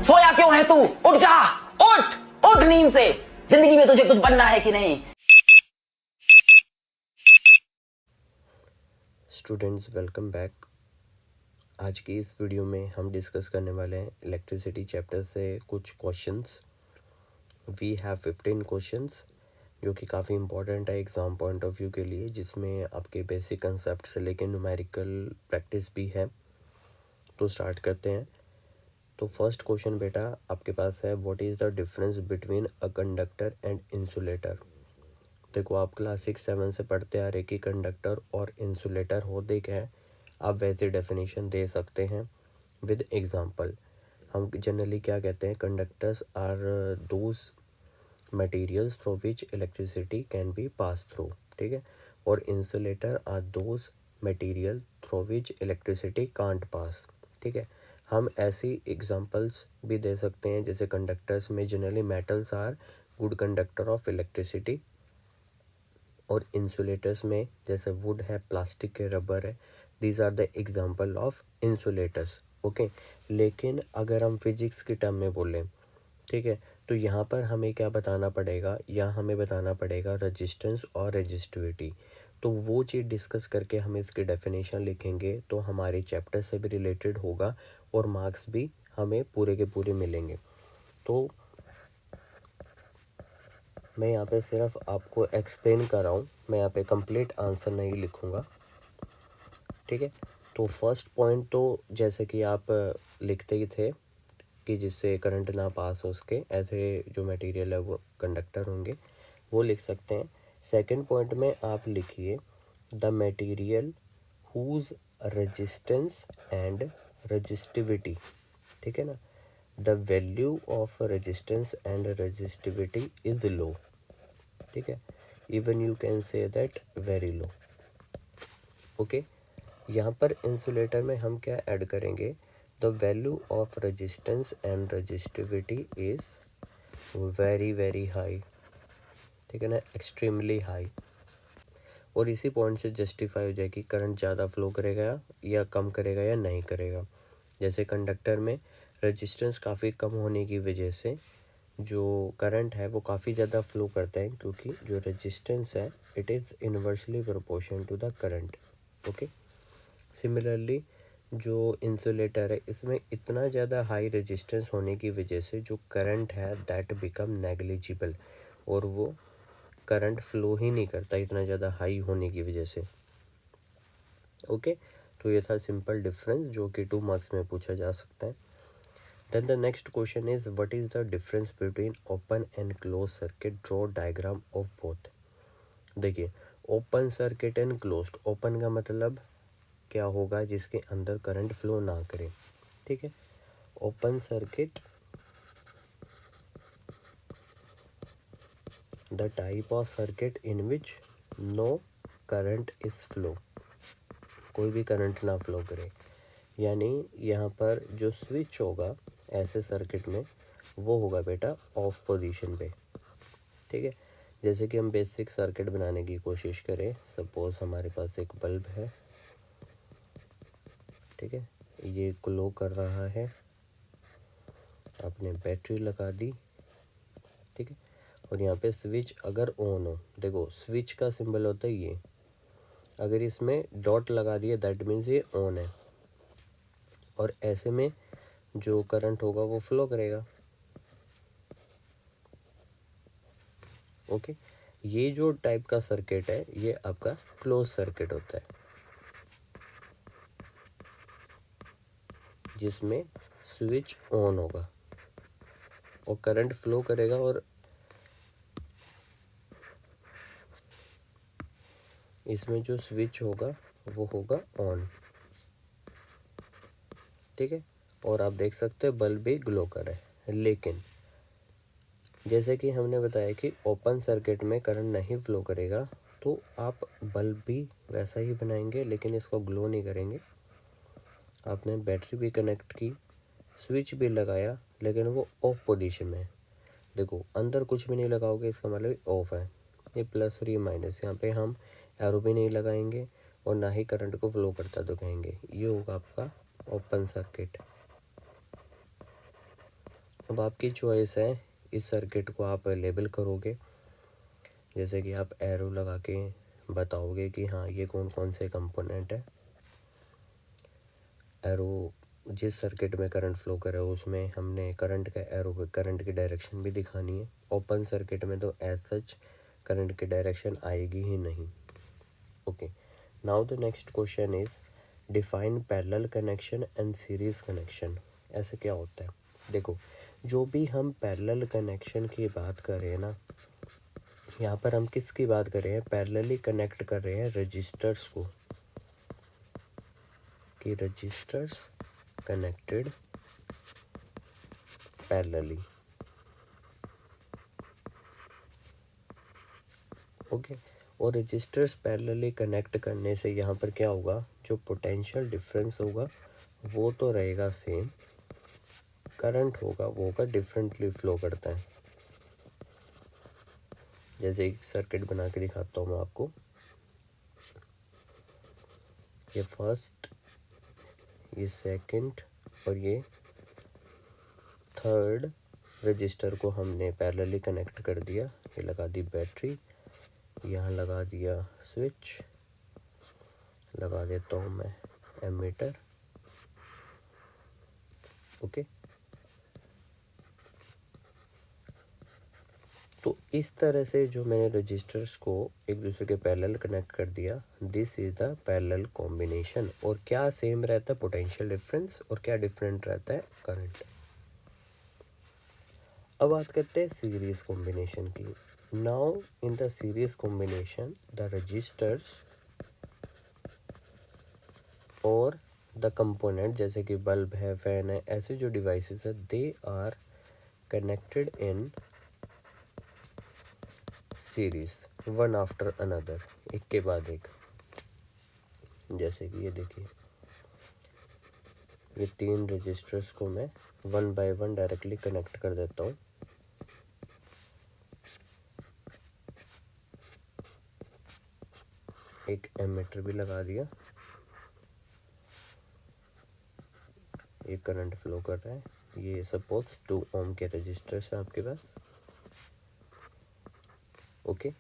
सोया क्यों है तू? उठ जा, उठ उठ नींद से। जिंदगी में तुझे कुछ बनना है कि नहीं? Students, welcome back. आज की इस वीडियो में हम डिस्कस करने वाले हैं इलेक्ट्रिसिटी चैप्टर से कुछ क्वेश्चंस। वी हैव 15 क्वेश्चंस जो कि काफ़ी इंपॉर्टेंट है एग्ज़ाम पॉइंट ऑफ व्यू के लिए, जिसमें आपके बेसिक कंसेप्ट से लेकर न्यूमेरिकल प्रैक्टिस भी है। तो स्टार्ट करते हैं। तो फर्स्ट क्वेश्चन बेटा आपके पास है, what is the difference between a conductor and insulator. देखो, आप क्लास 6-7 से पढ़ते आ रहे कि कंडक्टर और इंसुलेटर होते क्या है। आप वैसे डेफिनेशन दे सकते हैं विद एग्जांपल। हम जनरली क्या कहते हैं, conductors are those materials through which electricity can be pass through, ठीक है। और insulator are those material through which electricity can't pass, ठीक है। हम ऐसी एग्जांपल्स भी दे सकते हैं, जैसे कंडक्टर्स में generally metals are good conductor of electricity, और इंसुलेटर्स में जैसे वुड है, प्लास्टिक है, रबर है, these are the example of insulators, okay. लेकिन अगर हम फिजिक्स की टर्म में बोलें, ठीक है, तो यहाँ पर हमें क्या बताना पड़ेगा, यहाँ हमें बताना पड़ेगा रेजिस्टेंस और रेजिस्टिविटी। तो वो चीज़ डिस्कस करके हम इसकी डेफिनेशन लिखेंगे तो हमारे चैप्टर से भी रिलेटेड होगा और मार्क्स भी हमें पूरे के पूरे मिलेंगे। तो मैं यहाँ पे सिर्फ आपको एक्सप्लेन कर रहा हूँ, मैं यहाँ पे कंप्लीट आंसर नहीं लिखूँगा, ठीक है। तो फर्स्ट पॉइंट तो जैसे कि आप लिखते ही थे कि जिससे करंट ना पास हो उसके, ऐसे जो मटेरियल है वो कंडक्टर होंगे, वो लिख सकते हैं। सेकंड पॉइंट में आप लिखिए the material whose resistance and resistivity, ठीक है ना। The value of resistance and resistivity is low, ठीक है। Even you can say that very low, okay. यहाँ पर इंसुलेटर में हम क्या ऐड करेंगे, the value of resistance and resistivity is very very high, ठीक है ना, एक्सट्रीमली हाई। और इसी पॉइंट से जस्टिफाई हो जाए कि करंट ज़्यादा फ्लो करेगा या कम करेगा या नहीं करेगा। जैसे कंडक्टर में रेजिस्टेंस काफ़ी कम होने की वजह से जो करंट है वो काफ़ी ज़्यादा फ्लो करता है, क्योंकि जो रेजिस्टेंस है it is inversely proportion to the current, okay. Similarly जो इंसुलेटर है, इसमें इतना ज़्यादा हाई रेजिस्टेंस होने की वजह से जो करंट है दैट बिकम नेग्लिजिबल, और वो करंट फ्लो ही नहीं करता इतना ज़्यादा हाई होने की वजह से, ओके। तो ये था सिंपल डिफरेंस जो कि 2 मार्क्स में पूछा जा सकता है। Then the next question is, what is the difference between open and close circuit, draw diagram of both. देखिए, open circuit and closed, open का मतलब क्या होगा, जिसके अंदर करंट फ्लो ना करे, ठीक है। Open circuit the type of circuit in which no current is flow, कोई भी करंट ना फ्लो करे। यानी यहाँ पर जो स्विच होगा ऐसे सर्किट में वो होगा बेटा ऑफ पोजीशन पे, ठीक है। जैसे कि हम बेसिक सर्किट बनाने की कोशिश करें, सपोज हमारे पास एक बल्ब है, ठीक है, ये ग्लो कर रहा है, आपने बैटरी लगा दी, ठीक है, और यहाँ पे स्विच अगर ऑन हो, देखो स्विच का सिंबल होता है ये, अगर इसमें डॉट लगा दिया दैट मीन्स ये ऑन है, और ऐसे में जो करंट होगा वो फ्लो करेगा, ओके। ये जो टाइप का सर्किट है ये आपका क्लोज सर्किट होता है, जिसमें स्विच ऑन होगा और करंट फ्लो करेगा, और इसमें जो स्विच होगा वो होगा ऑन, ठीक है। और आप देख सकते हैं बल्ब भी ग्लो कर रहा है। लेकिन जैसे कि हमने बताया कि ओपन सर्किट में करंट नहीं फ्लो करेगा, तो आप बल्ब भी वैसा ही बनाएंगे लेकिन इसको ग्लो नहीं करेंगे। आपने बैटरी भी कनेक्ट की, स्विच भी लगाया, लेकिन वो ऑफ पोजीशन में है। देखो अंदर कुछ भी नहीं लगाओगे, इसका मतलब ऑफ है। ये प्लस और ये माइनस, यहाँ पे हम एरो भी नहीं लगाएंगे और ना ही करंट को फ्लो करता तो कहेंगे। ये होगा आपका ओपन सर्किट, अब आपकी चॉइस है, इस सर्किट को आप लेबल करोगे, जैसे कि आप एरो लगा के बताओगे कि हाँ ये कौन कौन से कंपोनेंट है। एरो जिस सर्किट में करंट फ्लो करे उसमें हमने करंट का एरो पे करंट की डायरेक्शन भी दिखानी है। ओपन सर्किट में तो एज सच करंट की डायरेक्शन आएगी ही नहीं। Okay, now the next question is define parallel connection and series connection. ऐसे क्या होता है? देखो, जो भी हम पैरेलल कनेक्शन की बात कर रहे हैं ना, यहाँ पर हम किसकी बात कर रहे हैं? पैरेलली कनेक्ट कर रहे हैं रजिस्टर्स को, कि रजिस्टर्स कनेक्टेड पैरेलली। ओके, और रजिस्टर्स पैरेलली कनेक्ट करने से यहाँ पर क्या होगा? जो पोटेंशियल डिफरेंस होगा वो तो रहेगा सेम, करंट होगा वो होगा डिफरेंटली फ्लो करता है। जैसे एक सर्किट बना के दिखाता हूँ मैं आपको। ये फर्स्ट, ये सेकंड और ये थर्ड रजिस्टर को हमने पैरेलली कनेक्ट कर दिया। ये लगा दी बैटरी, यहाँ लगा दिया स्विच, लगा देता हूँ मैं एमीटर। ओके, तो इस तरह से जो मैंने रजिस्टर्स को एक दूसरे के पैरेलल कनेक्ट कर दिया, this is the parallel combination. और क्या सेम रहता है? Potential difference. और क्या डिफरेंट रहता है? करंट। अब बात करते हैं सीरीज कॉम्बिनेशन की। Now in the series combination the resistors और द कंपोनेंट, जैसे कि बल्ब है, फैन है, ऐसे जो डिवाइसेस है, they are connected in series one after another, एक के बाद एक। जैसे कि ये देखिए, ये 3 रजिस्टर्स को मैं one by one directly connect कर देता हूँ। एक एमीटर भी लगा दिया, ये करंट फ्लो कर रहा है। ये सपोज 2 ओम के रजिस्टर्स है आपके पास। ओके,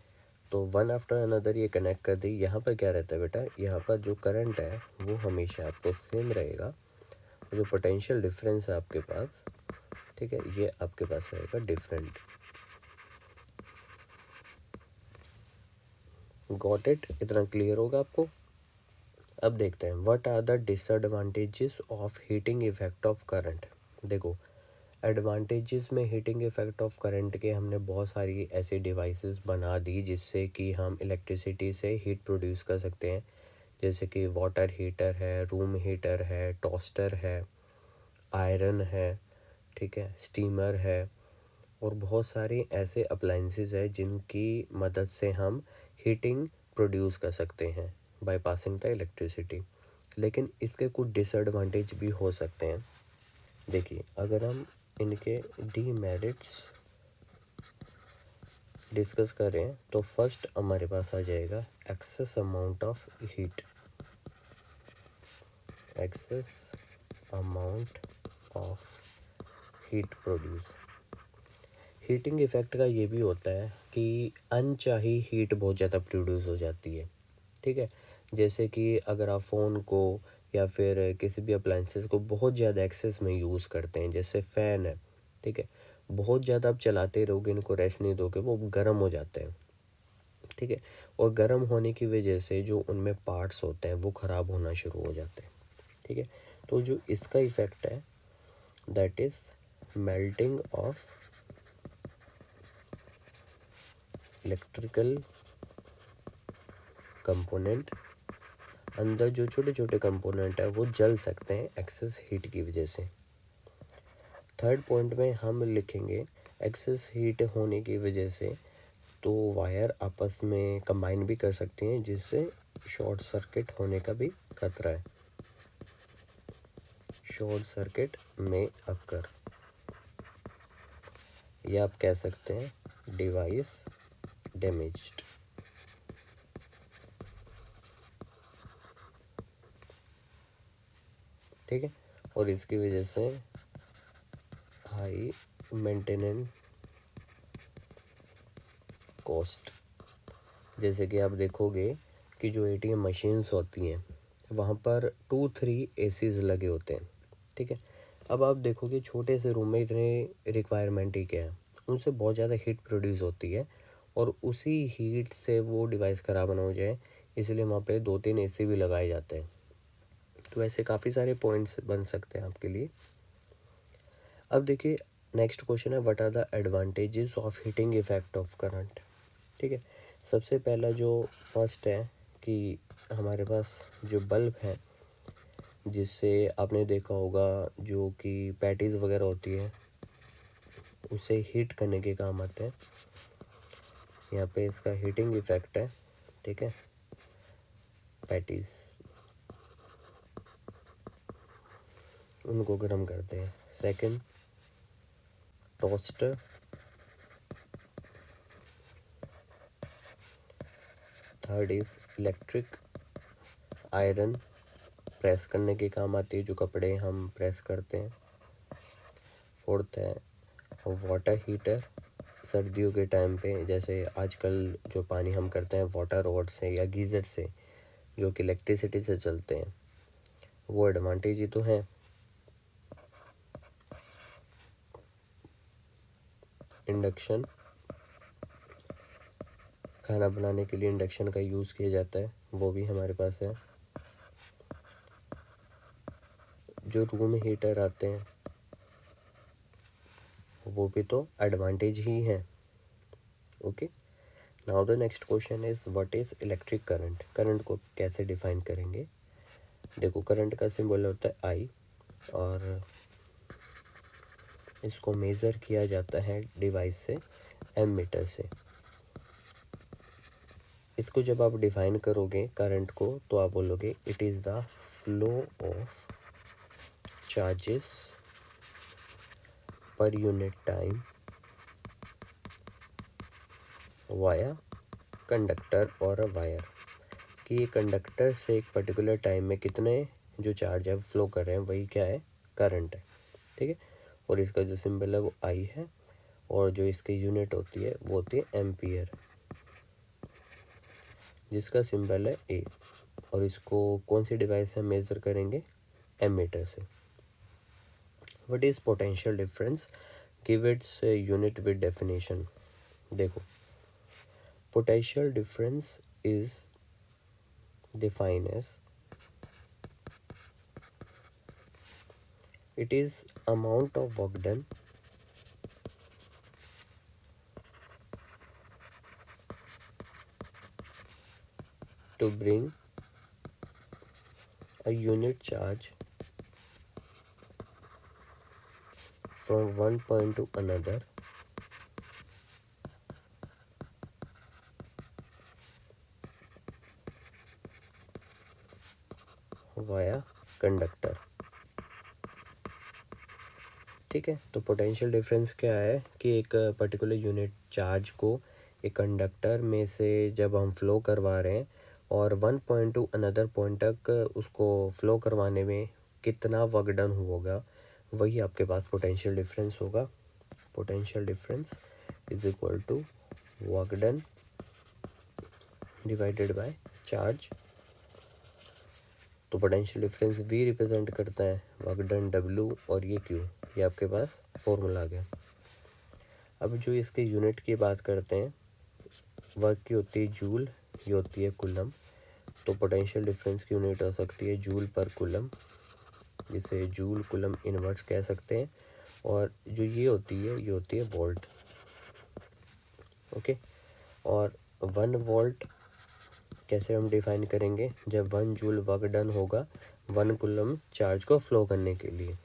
तो वन आफ्टर अनदर ये कनेक्ट कर दी। यहाँ पर क्या रहता है बेटा? यहाँ पर जो करंट है वो हमेशा आपको सेम रहेगा, और जो पोटेंशियल डिफरेंस है आपके पास, ठीक है, ये आपके पास रहेगा डिफरेंट। Got it? इतना क्लियर होगा आपको? अब देखते हैं what are the disadvantages of heating effect of current. देखो, एडवांटेजेस में हीटिंग इफेक्ट ऑफ करंट के हमने बहुत सारी ऐसी डिवाइसेस बना दी जिससे कि हम इलेक्ट्रिसिटी से हीट प्रोड्यूस कर सकते हैं। जैसे कि वाटर हीटर है, रूम हीटर है, टोस्टर है, आयरन है, ठीक है, स्टीमर है, और बहुत सारे ऐसे अप्लाइंसेस है जिनकी मदद से हम हीटिंग प्रोड्यूस कर सकते हैं बाय पासिंग द इलेक्ट्रिसिटी। लेकिन इसके कुछ डिसएडवांटेज भी हो सकते हैं। देखिए, अगर हम इनके डीमेरिट्स डिस्कस करें तो फर्स्ट हमारे पास आ जाएगा excess amount of heat. Excess amount of heat produce. Heating effect का ये भी होता है कि अनचाही हीट बहुत ज़्यादा प्रोड्यूस हो जाती है, ठीक है। जैसे कि अगर आप फ़ोन को या फिर किसी भी अप्लाइंसेस को बहुत ज़्यादा एक्सेस में यूज़ करते हैं, जैसे फ़ैन है, ठीक है, बहुत ज़्यादा आप चलाते रहोगे, इनको रेस्ट नहीं दोगे, वो गर्म हो जाते हैं, ठीक है। और गर्म होने की वजह से जो उनमें पार्ट्स होते हैं वो ख़राब होना शुरू हो जाते हैं, ठीक है। तो जो इसका इफ़ेक्ट है that is melting of electrical component. अंदर जो छोटे छोटे कंपोनेंट है वो जल सकते हैं एक्सेस हीट की वजह से। थर्ड पॉइंट में हम लिखेंगे एक्सेस हीट होने की वजह से तो वायर आपस में कंबाइन भी कर सकती हैं, जिससे शॉर्ट सर्किट होने का भी खतरा है। शॉर्ट सर्किट में अक्कर, या आप कह सकते हैं डिवाइस डैमेज्ड। ठीक है, और इसकी वजह से हाई मेंटेनेंस कॉस्ट। जैसे कि आप देखोगे कि जो एटीएम मशीन्स होती हैं वहाँ पर 2-3 एसीज लगे होते हैं, ठीक है। अब आप देखोगे छोटे से रूम में इतने रिक्वायरमेंट ही क्या है, उनसे बहुत ज़्यादा हीट प्रोड्यूस होती है और उसी हीट से वो डिवाइस ख़राब ना हो जाए, इसलिए वहाँ पे 2-3 एसी भी लगाए जाते हैं। तो ऐसे काफ़ी सारे पॉइंट्स बन सकते हैं आपके लिए। अब देखिए नेक्स्ट क्वेश्चन है, what are the advantages of heating effect of current. ठीक है, सबसे पहला जो फर्स्ट है कि हमारे पास जो बल्ब है, जिससे आपने देखा होगा जो कि पैटीज़ वगैरह होती है उसे हीट करने के काम आते हैं। यहाँ पे इसका हीटिंग इफेक्ट है, ठीक है। पैटीज़ उनको गर्म करते हैं। Second, toaster. Third is electric iron, press करने के काम आती है, जो कपड़े हम प्रेस करते हैं। फोर्थ है वाटर हीटर, सर्दियों के टाइम पे जैसे आजकल जो पानी हम करते हैं वाटर रॉड से या गीज़र से, जो कि इलेक्ट्रिसिटी से चलते हैं, वो एडवांटेज ही तो है। इंडक्शन, खाना बनाने के लिए इंडक्शन का यूज़ किया जाता है, वो भी हमारे पास है। जो रूम हीटर आते हैं वो भी तो एडवांटेज ही है। Okay, now the next question is what is electric current. Current को कैसे डिफाइन करेंगे। देखो करंट का सिंबल होता है आई, और इसको मेज़र किया जाता है डिवाइस से, एमीटर से। इसको जब आप डिफाइन करोगे करंट को, तो आप बोलोगे it is the flow of charges per unit time via conductor और अ वायर। कि ये कंडक्टर से एक पर्टिकुलर टाइम में कितने जो चार्ज है फ्लो कर रहे हैं, वही क्या है, करंट है, ठीक है। और इसका जो सिंबल है वो आई है, और जो इसकी यूनिट होती है वो होती है एम्पियर, जिसका सिंबल है ए। और इसको कौन सी डिवाइस से मेज़र करेंगे, एमीटर से। What is potential difference, give its unit with definition. देखो potential difference is defined as it is amount of work done to bring a unit charge from one point to another via conductor. ठीक है, तो potential difference क्या है कि एक particular unit charge को एक कंडक्टर में से जब हम फ्लो करवा रहे हैं, और one point to another point तक उसको फ्लो करवाने में कितना वर्क डन होगा, वही आपके पास पोटेंशियल डिफरेंस होगा। Potential difference is equal to work done divided by charge. तो पोटेंशियल डिफरेंस V रिप्रेजेंट करता है वर्क डन W, और ये Q, ये आपके पास फॉर्मूला आ गया। अब जो इसके यूनिट की बात करते हैं, वर्क की होती है जूल, ये होती है कुलम। तो पोटेंशियल डिफरेंस की यूनिट हो सकती है जूल पर कुलम, जिसे जूल कुलम इनवर्स कह सकते हैं। और जो ये होती है वोल्ट। ओके, और 1 वोल्ट कैसे हम डिफाइन करेंगे, जब 1 जूल वर्क डन होगा 1 कुलम चार्ज को फ्लो करने के लिए।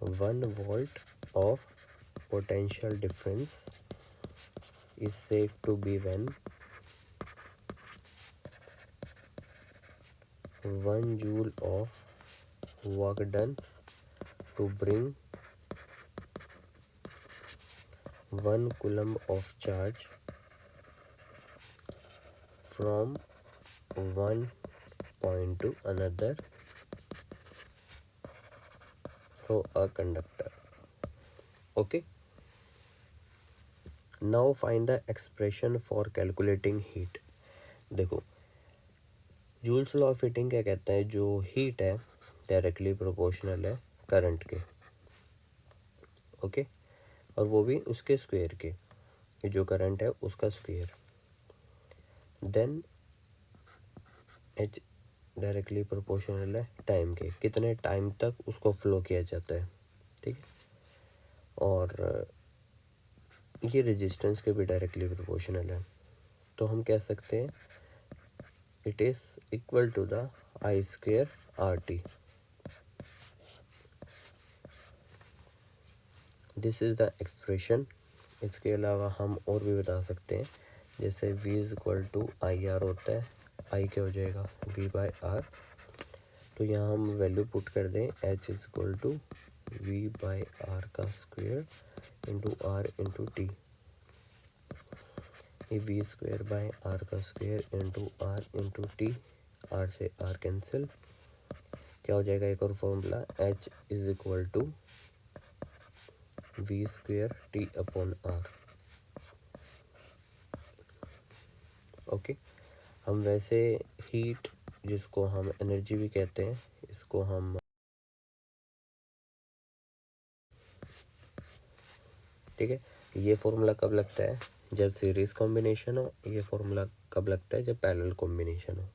1 volt of potential difference is said to be when 1 joule of work done to bring 1 coulomb of charge from one point to another through a conductor। Okay, now find the expression for calculating heat. देखो, joules law of heating क्या कहता है, जो heat है directly proportional है current के, okay, और वो भी उसके स्क्वायर के, ये जो करंट है उसका square. Then H directly proportional है टाइम के, कितने टाइम तक उसको फ्लो किया जाता है, ठीक है, और ये रेजिस्टेंस के भी डायरेक्टली प्रोपोर्शनल है। तो हम कह सकते हैं it is equal to the I square R T. This is the expression. इसके अलावा हम और भी बता सकते हैं, जैसे v is equal to I R होता है, आई क्या हो जाएगा v बाई आर। तो यहाँ हम वैल्यू पुट कर दें h is equal to v by R का square into R into T. ये वी स्क्वायर बाई आर का square into R into T, R से आर कैंसिल, क्या हो जाएगा एक और formula h is equal to V square T upon R. Okay, हम वैसे हीट, जिसको हम एनर्जी भी कहते हैं, इसको हम, ठीक है, ये फॉर्मूला कब लगता है, जब सीरीज कॉम्बिनेशन हो। ये फॉर्मूला कब लगता है, जब पैरेलल कॉम्बिनेशन हो।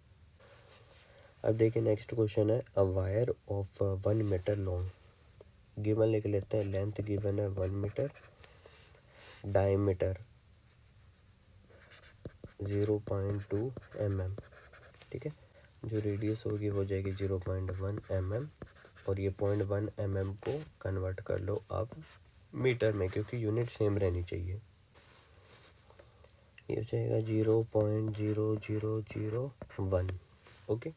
अब देखिए नेक्स्ट क्वेश्चन है, a wire of 1 metre long, given लिख लेते हैं, लेंथ गिवन है 1 मीटर, डायमीटर 0.2 mm, ठीक है, जो रेडियस होगी वो जाएगी 0.1 mm, और ये 0.1 mm को कन्वर्ट कर लो आप मीटर में, क्योंकि यूनिट सेम रहनी चाहिए। ये हो जाएगा 0.0001। ओके,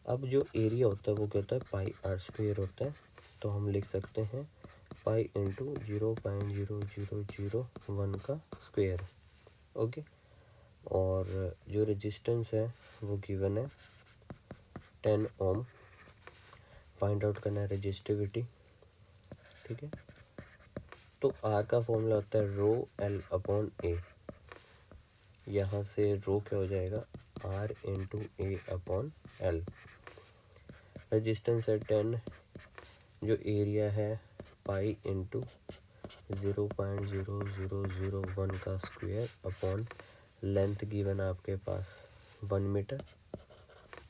अब जो एरिया होता है वो क्या होता है, पाई आर स्क्वेयर होता है। तो हम लिख सकते हैं पाई इंटू 0.0001 का स्क्वेयर। ओके, और जो रेजिस्टेंस है वो गिवन है 10 ओम। फाइंड आउट करना है रेजिस्टिविटी, ठीक है। तो आर का फॉर्मूला होता है रो एल अपॉन ए। यहाँ से रो क्या हो जाएगा, R into A upon L. Resistance है 10, जो एरिया है पाई इंटू 0.0001 का स्क्वायर अपॉन लेंथ गिवन आपके पास 1 मीटर,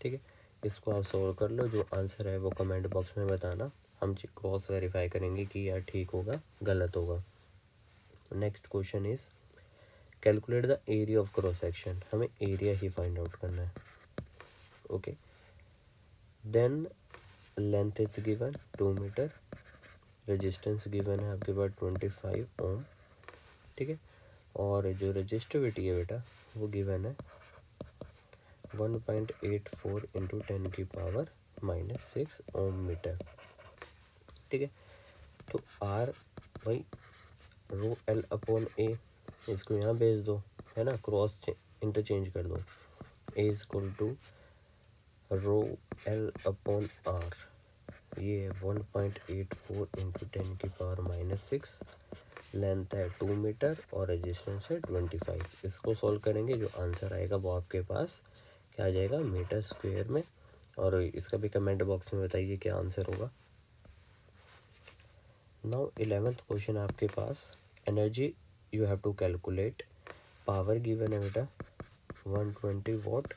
ठीक है। इसको आप सॉल्व कर लो, जो आंसर है वो कमेंट बॉक्स में बताना, हम क्रॉस वेरीफाई करेंगे कि यार ठीक होगा गलत होगा। Next question is calculate the area of cross section, हमें एरिया ही फाइंड आउट करना है। Okay, then length is given 2 metre, resistance given है आपके पास 25 ओम, ठीक है, और जो रेजिस्टिविटी है बेटा वो गिवन है 1.84 इंटू 10 की पावर -6 ओम मीटर, ठीक है। तो आर भाई रो एल अपॉन ए, इसको यहाँ भेज दो, है ना, क्रॉस इंटरचेंज कर दो, A is equal to rho L upon R, ये है 1.84 इंटू 10 की पावर -6, लेंथ है 2 मीटर और रेजिस्टेंस है 25। इसको सॉल्व करेंगे, जो आंसर आएगा वो आपके पास क्या आ जाएगा मीटर स्क्वायर में, और इसका भी कमेंट बॉक्स में बताइए क्या आंसर होगा। नाउ 11th क्वेश्चन आपके पास, energy you have to calculate, power given है बेटा 120 वॉट,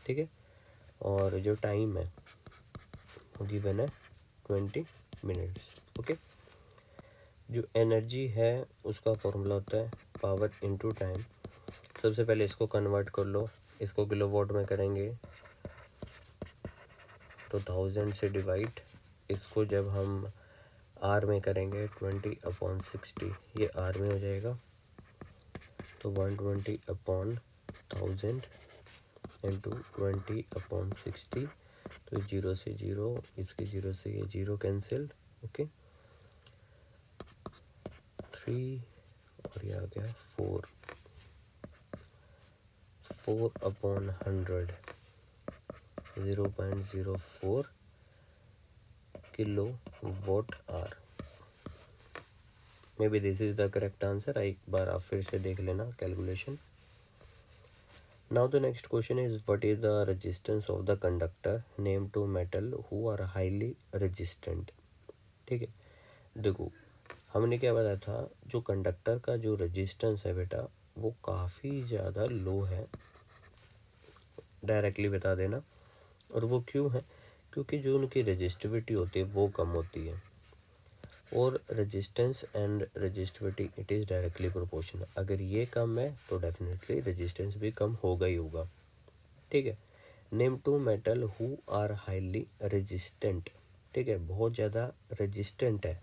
ठीक है, और जो टाइम है वो गिवन है 20 मिनट्स। ओके, जो एनर्जी है उसका फॉर्मूला होता है पावर इनटू टाइम। सबसे पहले इसको कन्वर्ट कर लो, इसको किलोवाट में करेंगे तो 1000 से डिवाइड, इसको जब हम आर में करेंगे 20/60, ये आर में हो जाएगा, तो 120/1000 इंटू 20/60, तो 0 से 0, इसके 0 से ये 0 कैंसिल, ओके, 3 और ये आ गया 4/100, 0.04 kilowatt R. May be this is the correct answer. एक बार आप फिर से देख लेना calculation. Now the next question is what is the resistance of the conductor name two metal who are highly resistant. ठीक है, देखो हमने क्या बताया था, जो कंडक्टर का जो रेजिस्टेंस है बेटा वो काफ़ी ज़्यादा लो है, डायरेक्टली बता देना। और वो क्यों है, क्योंकि जो उनकी रेजिस्टिविटी होती है वो कम होती है, और resistance and resistivity it is directly proportional. अगर ये कम है तो डेफिनेटली रेजिस्टेंस भी कम होगा ही होगा। ठीक है, name two metal who are highly resistant. ठीक है, बहुत ज़्यादा रेजिस्टेंट है,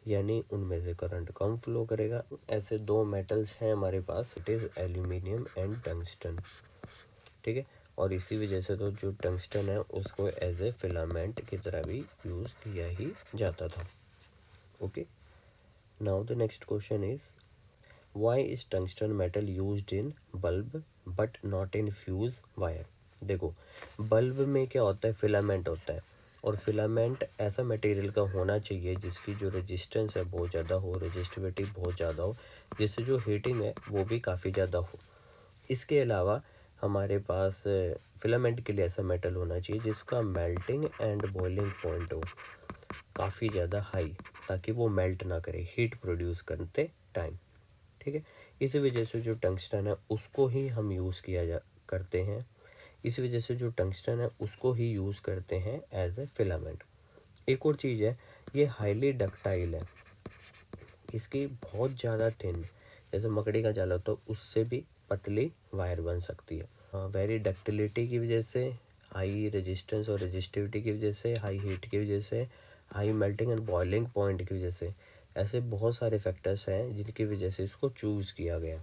यानी उनमें से करंट कम फ्लो करेगा। ऐसे दो मेटल्स हैं हमारे पास, it is aluminium and tungsten. ठीक है, और इसी वजह से तो जो टंगस्टन है उसको एज ए फिलामेंट की तरह भी यूज़ किया ही जाता था। Okay, now the next question is why is tungsten metal used in bulb but not in fuse wire. देखो बल्ब में क्या होता है, फिलामेंट होता है, और फिलामेंट ऐसा मटेरियल का होना चाहिए जिसकी जो रेजिस्टेंस है बहुत ज़्यादा हो, रेजिस्टिविटी बहुत ज़्यादा हो, जिससे जो हीटिंग है वो भी काफ़ी ज़्यादा हो। इसके अलावा हमारे पास फिलामेंट के लिए ऐसा मेटल होना चाहिए जिसका मेल्टिंग एंड बॉइलिंग पॉइंट हो काफ़ी ज़्यादा हाई, ताकि वो मेल्ट ना करे हीट प्रोड्यूस करते टाइम। ठीक है, इस वजह से जो टंगस्टन है उसको ही हम यूज़ करते हैं, इस वजह से जो टंगस्टन है उसको ही यूज़ करते हैं एज ए फिलामेंट। एक और चीज़ है, ये हाईली डक्टाइल है, इसकी बहुत ज़्यादा थिन, जैसे मकड़ी का जाल होता है उससे भी पतली वायर बन सकती है। वेरी डक्टिलिटी की वजह से, हाई रेजिस्टेंस और रेजिस्टिविटी की वजह से, हाई हीट की वजह से, high melting and boiling point की वजह से, ऐसे बहुत सारे फैक्टर्स हैं जिनकी वजह से इसको चूज़ किया गया।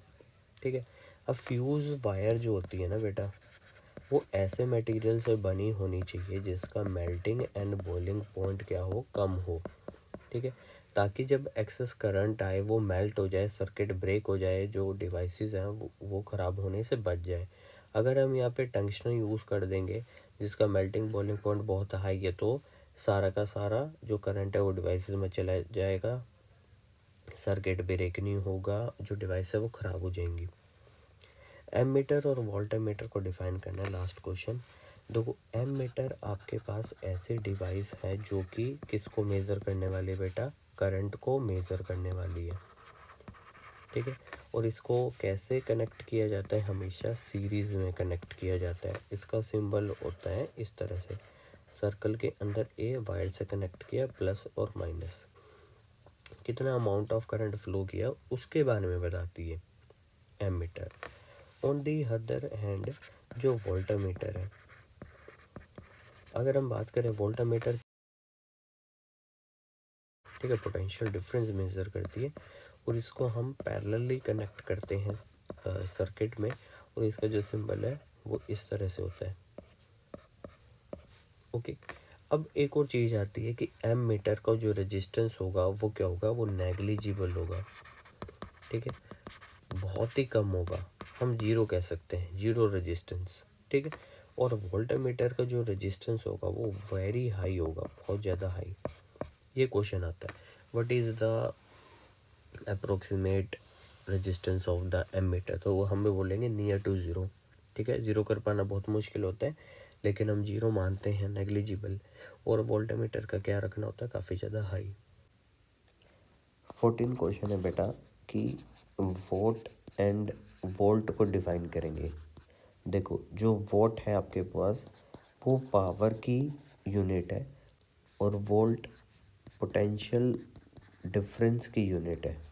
ठीक है, अब फ्यूज़ वायर जो होती है ना बेटा, वो ऐसे मटेरियल से बनी होनी चाहिए जिसका मेल्टिंग एंड बॉइलिंग पॉइंट क्या हो, कम हो। ठीक है, ताकि जब एक्सेस करंट आए वो मेल्ट हो जाए, सर्किट ब्रेक हो जाए, जो डिवाइसेस हैं वो ख़राब होने से बच जाए। अगर हम यहाँ पे टंगस्टन यूज़ कर देंगे जिसका मेल्टिंग बॉइलिंग पॉइंट बहुत हाई है, तो सारा का सारा जो करंट है वो डिवाइसेस में चला जाएगा, सर्किट ब्रेक नहीं होगा, जो डिवाइस है वो ख़राब हो जाएंगी। एमीटर और वोल्टमीटर को डिफाइन करना है, लास्ट क्वेश्चन। देखो एमीटर आपके पास ऐसे डिवाइस है जो कि किसको मेज़र करने वाली है बेटा, करंट को मेज़र करने वाली है। ठीक है, और इसको कैसे कनेक्ट किया जाता है, हमेशा सीरीज़ में कनेक्ट किया जाता है। इसका सिंबल होता है इस तरह से, सर्कल के अंदर ए, वायर से कनेक्ट किया, प्लस और माइनस, कितना अमाउंट ऑफ करंट फ्लो किया उसके बारे में बताती है ammeter. On the other hand जो वोल्टामीटर है, अगर हम बात करें वोल्टामीटर, ठीक है, पोटेंशियल डिफरेंस मेज़र करती है, और इसको हम पैरेलली कनेक्ट करते हैं सर्किट में, और इसका जो सिंबल है वो इस तरह से होता है। ओके, अब एक और चीज़ आती है कि एम मीटर का जो रेजिस्टेंस होगा वो क्या होगा, वो नेग्लिजिबल होगा। ठीक है, बहुत ही कम होगा, हम जीरो कह सकते हैं, जीरो रेजिस्टेंस। ठीक है, और वोल्टामीटर का जो रेजिस्टेंस होगा वो वेरी हाई होगा, बहुत ज़्यादा हाई। ये क्वेश्चन आता है, what is the approximate resistance of the ammeter, तो वो हम भी बोलेंगे नियर टू ज़ीरो। ठीक है, ज़ीरो कर पाना बहुत मुश्किल होता है, लेकिन हम जीरो मानते हैं, नेग्लिजिबल। और वोल्टामीटर का क्या रखना होता है, काफ़ी ज़्यादा हाई। 14 क्वेश्चन है बेटा कि वोट एंड वोल्ट को डिफाइन करेंगे। देखो जो वोट है आपके पास वो पावर की यूनिट है, और वोल्ट पोटेंशियल डिफरेंस की यूनिट है।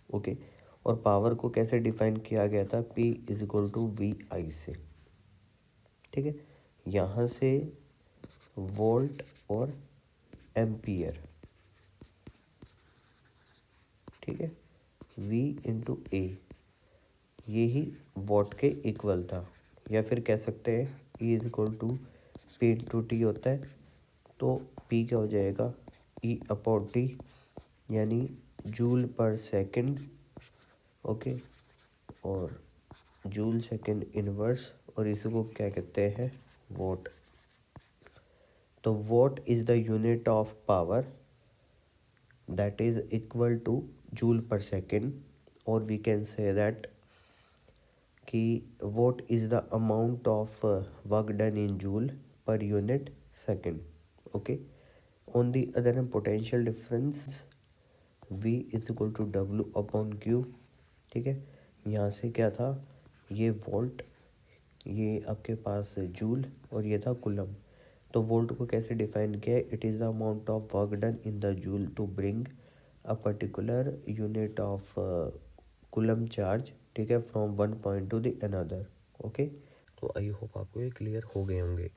ओके, और पावर को कैसे डिफाइन किया गया था, P is equal to V I से। ठीक है, यहाँ से वोल्ट और एम्पियर, ठीक है, V इंटू ए, यही वॉट के इक्वल था, या फिर कह सकते हैं E is equal to P into T होता है, तो P क्या हो जाएगा, E अपॉन टी, यानी जूल पर सेकंड। ओके, और जूल सेकंड इनवर्स, और इसको क्या कहते हैं, वोट। तो watt is the unit of power, that is equal to joule per second, or we can say that कि what is the amount of work done in joule per unit second. Okay, on the other hand, potential difference V is equal to W upon Q. ठीक है, यहाँ से क्या था, ये volt, ये आपके पास जूल और ये था कुलम. तो वोल्ट को कैसे डिफाइन किया है, it is the amount of work done in the joule to bring a particular unit of coulomb charge, ठीक है, from one point to the other. Okay, तो आई होप आपको ये क्लियर हो गए होंगे.